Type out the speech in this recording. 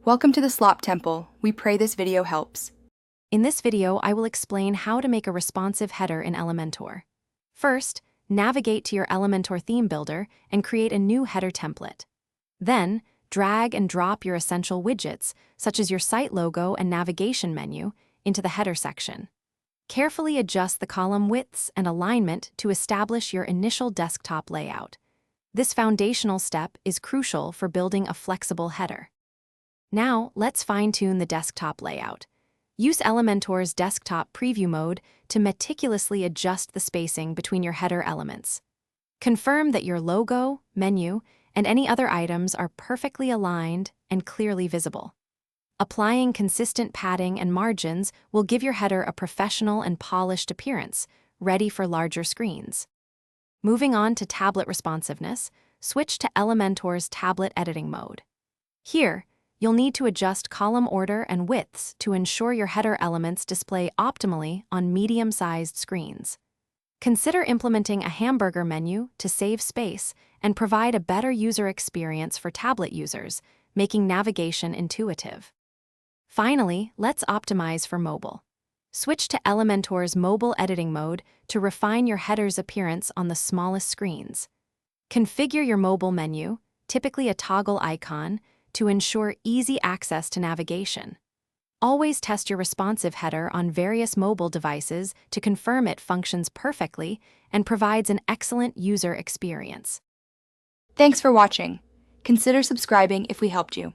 Welcome to the Slop Temple. We pray this video helps. In this video, I will explain how to make a responsive header in Elementor. First, navigate to your Elementor theme builder and create a new header template. Then, drag and drop your essential widgets, such as your site logo and navigation menu, into the header section. Carefully adjust the column widths and alignment to establish your initial desktop layout. This foundational step is crucial for building a flexible header. Now, let's fine-tune the desktop layout. Use Elementor's desktop preview mode to meticulously adjust the spacing between your header elements. Confirm that your logo, menu, and any other items are perfectly aligned and clearly visible. Applying consistent padding and margins will give your header a professional and polished appearance, ready for larger screens. Moving on to tablet responsiveness, switch to Elementor's tablet editing mode. Here, you'll need to adjust column order and widths to ensure your header elements display optimally on medium-sized screens. Consider implementing a hamburger menu to save space and provide a better user experience for tablet users, making navigation intuitive. Finally, let's optimize for mobile. Switch to Elementor's mobile editing mode to refine your header's appearance on the smallest screens. Configure your mobile menu, typically a toggle icon, to ensure easy access to navigation. Always test your responsive header on various mobile devices to confirm it functions perfectly and provides an excellent user experience. Thanks for watching. Consider subscribing if we helped you.